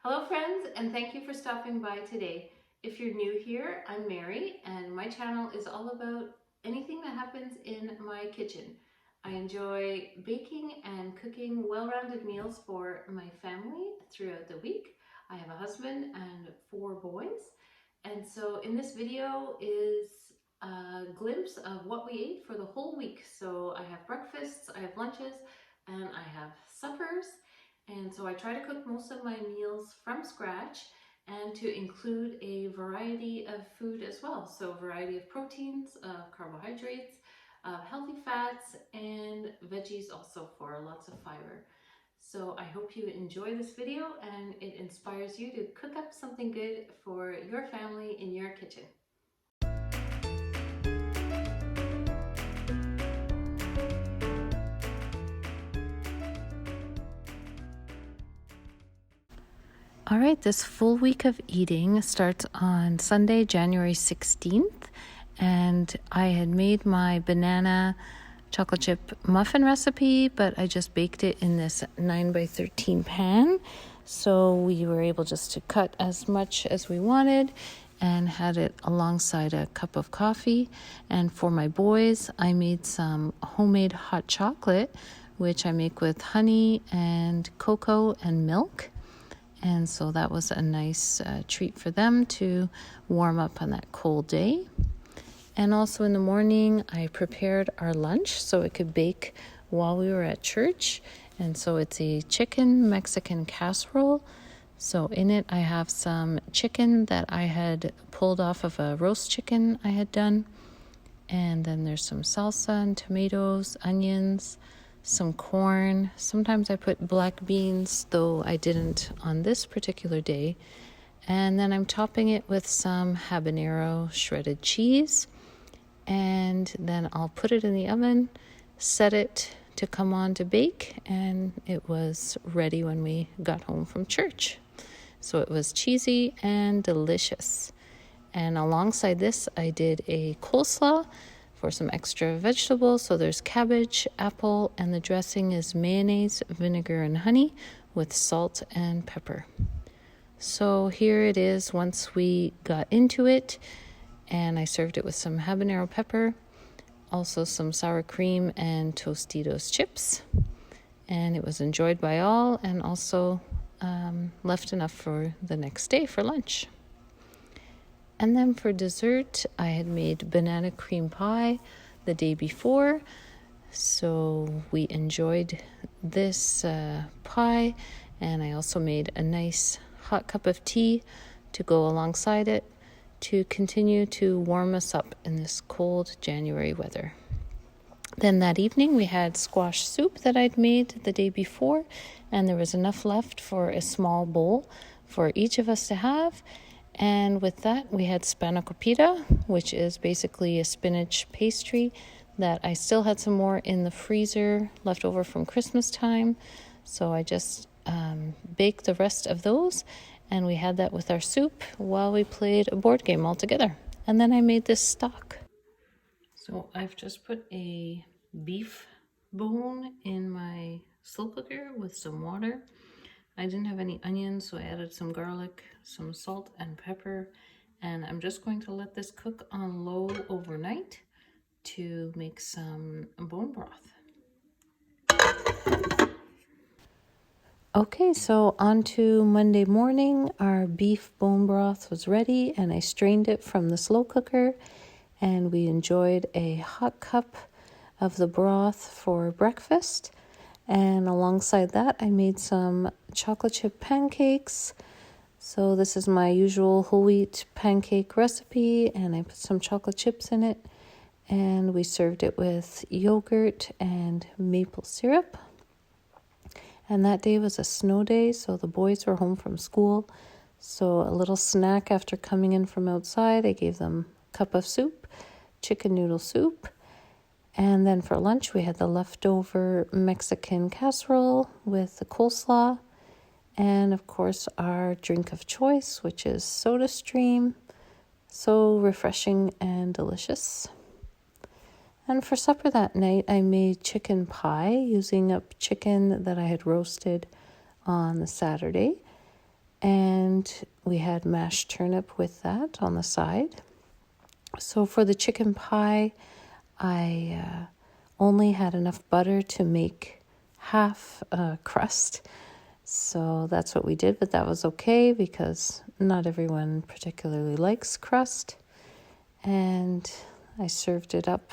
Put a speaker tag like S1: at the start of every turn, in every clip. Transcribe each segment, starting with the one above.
S1: Hello friends, and thank you for stopping by today. If you're new here, I'm Mary, and my channel is all about anything that happens in my kitchen. I enjoy baking and cooking well-rounded meals for my family throughout the week. I have a husband and 4 boys, and so in this video is a glimpse of what we ate for the whole week. So I have breakfasts, I have lunches, and I have suppers. And so I try to cook most of my meals from scratch and to include a variety of food as well. So a variety of proteins, of carbohydrates, of healthy fats, and veggies also for lots of fiber. So I hope you enjoy this video and it inspires you to cook up something good for your family in your kitchen. All right, this full week of eating starts on Sunday, January 16th, and I had made my banana chocolate chip muffin recipe, but I just baked it in this 9x13 pan. So we were able just to cut as much as we wanted and had it alongside a cup of coffee. And for my boys, I made some homemade hot chocolate, which I make with honey and cocoa and milk. And so that was a nice treat for them to warm up on that cold day. And also in the morning, I prepared our lunch so it could bake while we were at church. And so it's a chicken Mexican casserole. So in it, I have some chicken that I had pulled off of a roast chicken I had done. And then there's some salsa and tomatoes, onions, some corn. Sometimes I put black beans, though I didn't on this particular day. And then I'm topping it with some habanero shredded cheese. And then I'll put it in the oven, set it to come on to bake, and it was ready when we got home from church. So it was cheesy and delicious. And alongside this, I did a coleslaw for some extra vegetables. So there's cabbage, apple, and the dressing is mayonnaise, vinegar, and honey with salt and pepper. So here it is once we got into it, and I served it with some habanero pepper, also some sour cream and Tostitos chips. And it was enjoyed by all and also left enough for the next day for lunch. And then for dessert, I had made banana cream pie the day before. So we enjoyed this pie, and I also made a nice hot cup of tea to go alongside it to continue to warm us up in this cold January weather. Then that evening we had squash soup that I'd made the day before, and there was enough left for a small bowl for each of us to have. And with that, we had Spanakopita, which is basically a spinach pastry that I still had some more in the freezer left over from Christmas time. So I just baked the rest of those, and we had that with our soup while we played a board game all together. And then I made this stock. So I've just put a beef bone in my slow cooker with some water. I didn't have any onions, so I added some garlic, some salt and pepper, and I'm just going to let this cook on low overnight to make some bone broth. Okay, so on to Monday morning. Our beef bone broth was ready, and I strained it from the slow cooker, and we enjoyed a hot cup of the broth for breakfast. And alongside that, I made some chocolate chip pancakes. So this is my usual whole wheat pancake recipe, and I put some chocolate chips in it. And we served it with yogurt and maple syrup. And that day was a snow day, so the boys were home from school. So a little snack after coming in from outside, I gave them a cup of soup, chicken noodle soup. And then for lunch, we had the leftover Mexican casserole with the coleslaw. And of course, our drink of choice, which is Soda Stream. So refreshing and delicious. And for supper that night, I made chicken pie using up chicken that I had roasted on the Saturday. And And we had mashed turnip with that on the side. So for the chicken pie, I only had enough butter to make half a crust. So that's what we did, but that was okay because not everyone particularly likes crust. And I served it up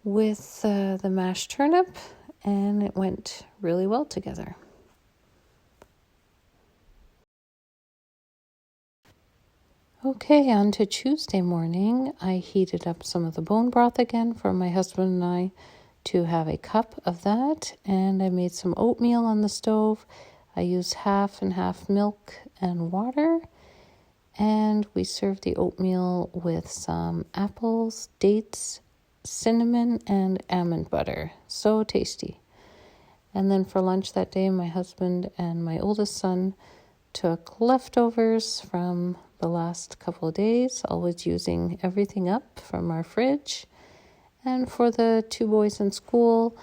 S1: with the mashed turnip, and it went really well together. Okay, on to Tuesday morning. I heated up some of the bone broth again for my husband and I to have a cup of that, and I made some oatmeal on the stove. I used half and half milk and water, and we served the oatmeal with some apples, dates, cinnamon, and almond butter. So tasty. And then for lunch that day, my husband and my oldest son took leftovers from the last couple of days, always using everything up from our fridge. And for the two boys in school,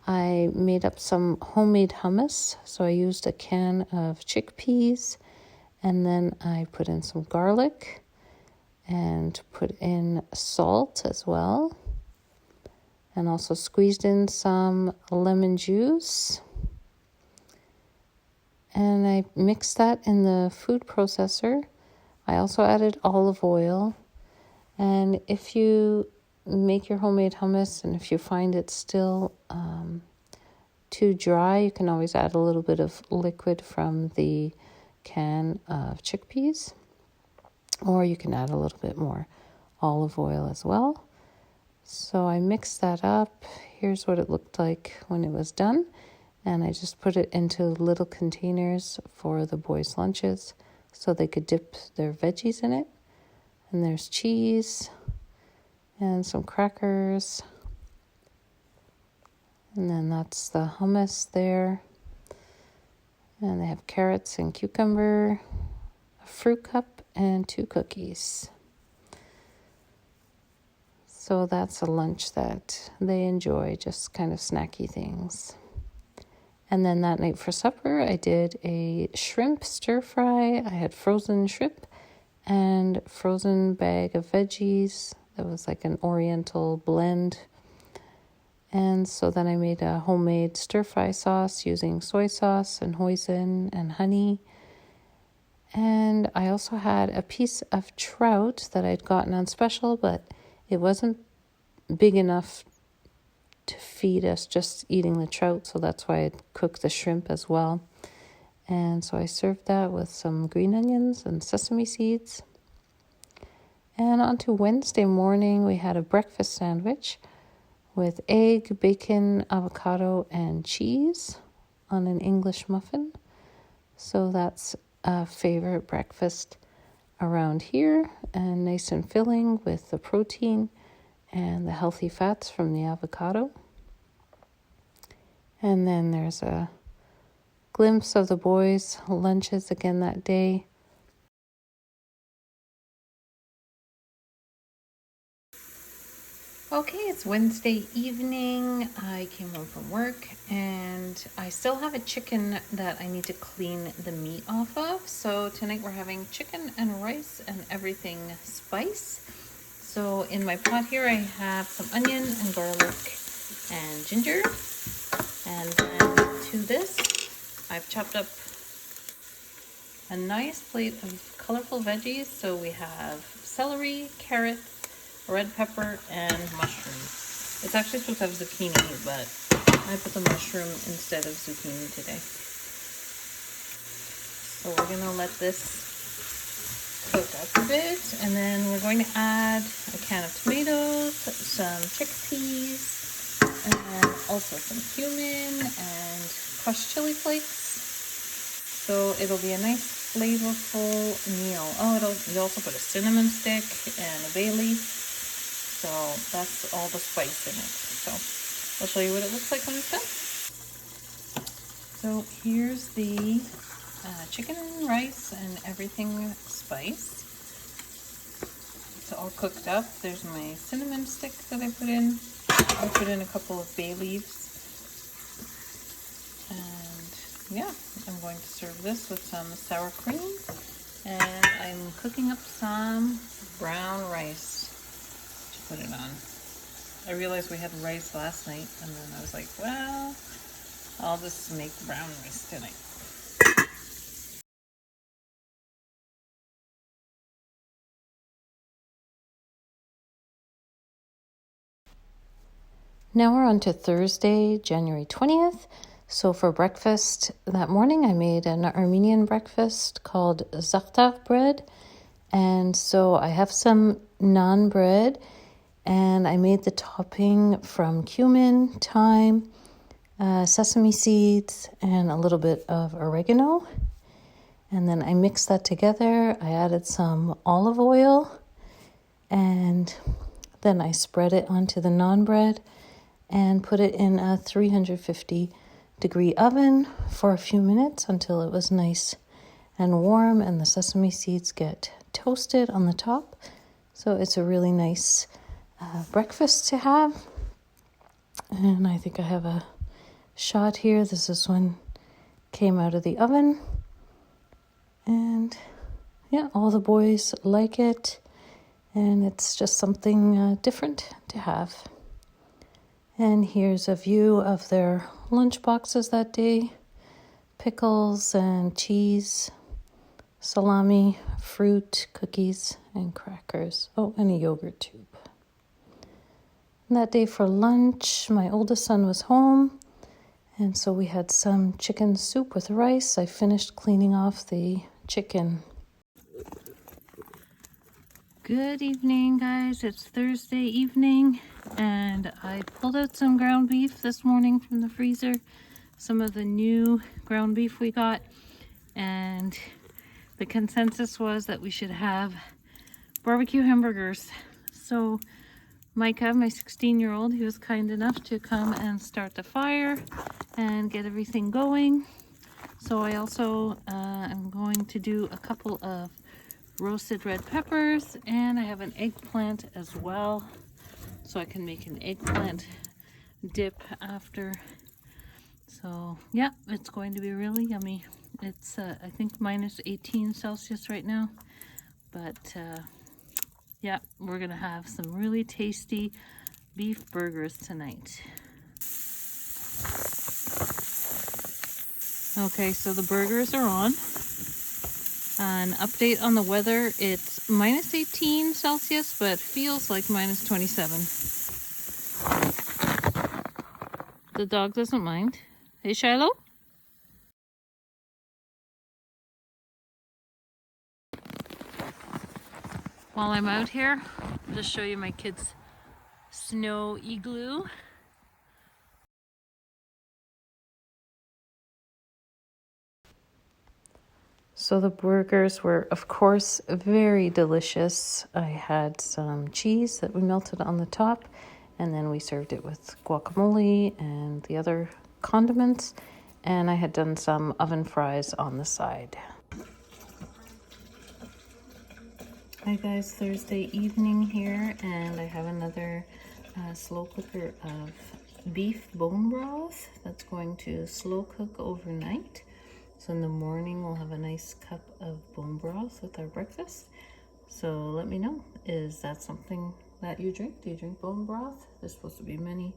S1: I made up some homemade hummus. So I used a can of chickpeas, and then I put in some garlic and put in salt as well. And also squeezed in some lemon juice. And I mixed that in the food processor. I also added olive oil. And if you make your homemade hummus and if you find it still too dry, you can always add a little bit of liquid from the can of chickpeas. Or you can add a little bit more olive oil as well. So I mixed that up. Here's what it looked like when it was done. And I just put it into little containers for the boys' lunches so they could dip their veggies in it. And there's cheese and some crackers. And then that's the hummus there. And they have carrots and cucumber, a fruit cup, and 2 cookies. So that's a lunch that they enjoy, just kind of snacky things. And then that night for supper, I did a shrimp stir fry. I had frozen shrimp and frozen bag of veggies. That was like an oriental blend. And so then I made a homemade stir fry sauce using soy sauce and hoisin and honey. And I also had a piece of trout that I'd gotten on special, but it wasn't big enough to feed us just eating the trout, so that's why I cooked the shrimp as well. And so I served that with some green onions and sesame seeds. And on to Wednesday morning, we had a breakfast sandwich with egg, bacon, avocado, and cheese on an English muffin. So that's a favorite breakfast around here, and nice and filling with the protein and the healthy fats from the avocado. And then there's a glimpse of the boys' lunches again that day. Okay, it's Wednesday evening. I came home from work and I still have a chicken that I need to clean the meat off of. So tonight we're having chicken and rice and everything spice. So in my pot here I have some onion and garlic and ginger. And then to this I've chopped up a nice plate of colorful veggies. So we have celery, carrot, red pepper, and mushrooms. It's actually supposed to have zucchini, but I put the mushroom instead of zucchini today. So we're gonna let this cook up a bit, and then we're going to add a can of tomatoes, some chickpeas, and also some cumin and crushed chili flakes. So it'll be a nice flavorful meal. Oh, you also put a cinnamon stick and a bay leaf. So that's all the spice in it. So I'll show you what it looks like when it's done. So here's the chicken and rice and everything spiced. It's all cooked up. There's my cinnamon stick that I put in. I put in a couple of bay leaves and yeah, I'm going to serve this with some sour cream, and I'm cooking up some brown rice to put it on. I realized we had rice last night, and then I was like, well, I'll just make brown rice tonight. Now we're on to Thursday, January 20th. So for breakfast that morning, I made an Armenian breakfast called za'atar bread. And so I have some naan bread, and I made the topping from cumin, thyme, sesame seeds, and a little bit of oregano. And then I mixed that together. I added some olive oil, and then I spread it onto the naan bread and put it in a 350-degree oven for a few minutes until it was nice and warm and the sesame seeds get toasted on the top. So it's a really nice breakfast to have. And I think I have a shot here. This is when came out of the oven. And yeah, all the boys like it. And it's just something different to have. And here's a view of their lunch boxes that day. Pickles and cheese, salami, fruit, cookies, and crackers. Oh, and a yogurt tube. And that day for lunch, my oldest son was home. And so we had some chicken soup with rice. I finished cleaning off the chicken. Good evening, guys. It's Thursday evening, and I pulled out some ground beef this morning from the freezer. Some of the new ground beef we got, and the consensus was that we should have barbecue hamburgers. So Micah, my 16-year-old, he was kind enough to come and start the fire and get everything going. So I also am going to do a couple of roasted red peppers, and I have an eggplant as well, so I can make an eggplant dip after. So yeah, it's going to be really yummy. It's I think minus 18 Celsius right now, but yeah, we're gonna have some really tasty beef burgers tonight. Okay, so the burgers are on. An update on the weather, it's minus 18 Celsius, but feels like minus 27. The dog doesn't mind. Hey, Shiloh? While I'm out here, I'll just show you my kids' snow igloo. So the burgers were, of course, very delicious. I had some cheese that we melted on the top, and then we served it with guacamole and the other condiments, and I had done some oven fries on the side. Hi guys, Thursday evening here, and I have another slow cooker of beef bone broth that's going to slow cook overnight. So in the morning we'll have a nice cup of bone broth with our breakfast. So let me know, is that something that you drink? Do you drink bone broth? There's supposed to be many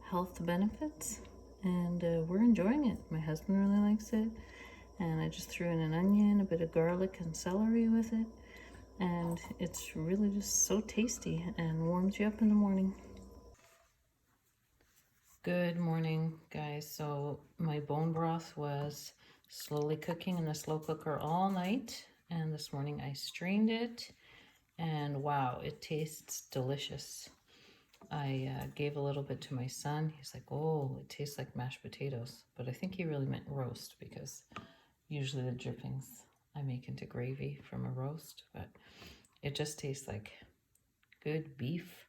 S1: health benefits, and we're enjoying it. My husband really likes it, and I just threw in an onion, a bit of garlic and celery with it, and it's really just so tasty and warms you up in the morning. Good morning, guys. So my bone broth was slowly cooking in the slow cooker all night, and this morning I strained it, and wow, it tastes delicious. I gave a little bit to my son. He's like, oh, it tastes like mashed potatoes, but I think he really meant roast, because usually the drippings I make into gravy from a roast, but it just tastes like good beef.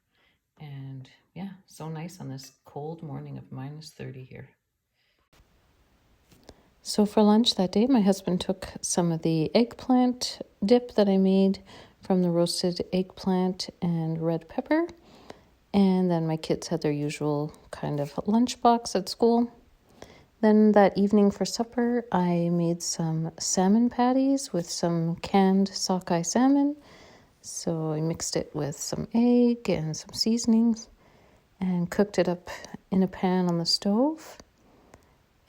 S1: And yeah, so nice on this cold morning of minus 30 here. So for lunch that day, my husband took some of the eggplant dip that I made from the roasted eggplant and red pepper. And then my kids had their usual kind of lunch box at school. Then that evening for supper, I made some salmon patties with some canned sockeye salmon. So I mixed it with some egg and some seasonings and cooked it up in a pan on the stove.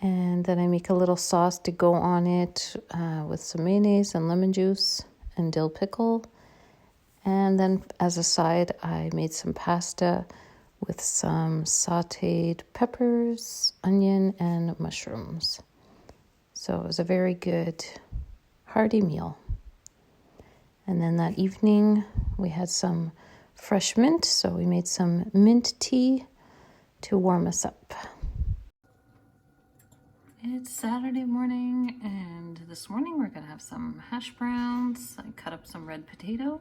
S1: And then I make a little sauce to go on it with some mayonnaise and lemon juice and dill pickle. And then as a side, I made some pasta with some sautéed peppers, onion, and mushrooms. So it was a very good, hearty meal. And then that evening, we had some fresh mint, so we made some mint tea to warm us up. It's Saturday morning, and this morning we're gonna have some hash browns. I cut up some red potato.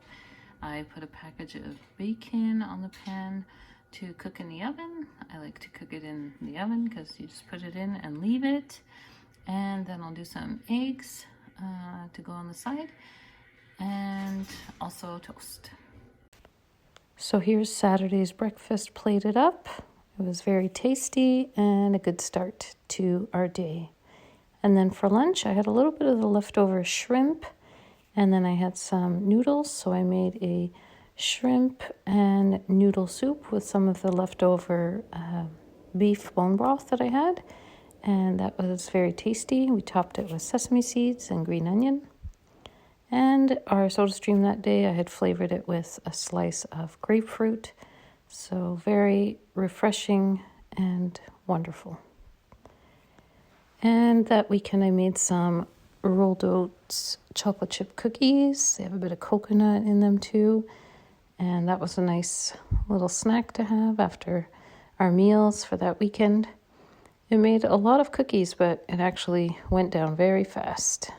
S1: I put a package of bacon on the pan to cook in the oven. I like to cook it in the oven because you just put it in and leave it. And then I'll do some eggs to go on the side, and also toast. So here's Saturday's breakfast plated up. It was very tasty and a good start to our day. And then for lunch, I had a little bit of the leftover shrimp, and then I had some noodles. So I made a shrimp and noodle soup with some of the leftover beef bone broth that I had. And that was very tasty. We topped it with sesame seeds and green onion. And our soda stream that day, I had flavored it with a slice of grapefruit. So very refreshing and wonderful. And that weekend I made some rolled oats chocolate chip cookies. They have a bit of coconut in them too. And that was a nice little snack to have after our meals for that weekend. It made a lot of cookies, but it actually went down very fast.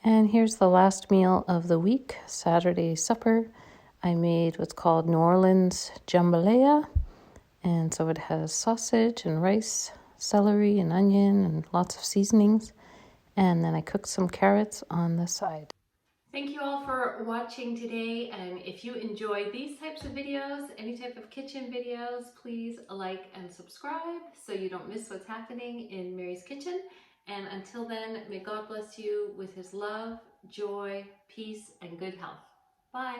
S1: And here's the last meal of the week, Saturday supper. I made what's called New Orleans jambalaya. And so it has sausage and rice, celery and onion and lots of seasonings. And then I cooked some carrots on the side. Thank you all for watching today. And if you enjoy these types of videos, any type of kitchen videos, please like and subscribe so you don't miss what's happening in Mary's Kitchen. And until then, may God bless you with his love, joy, peace, and good health. Bye.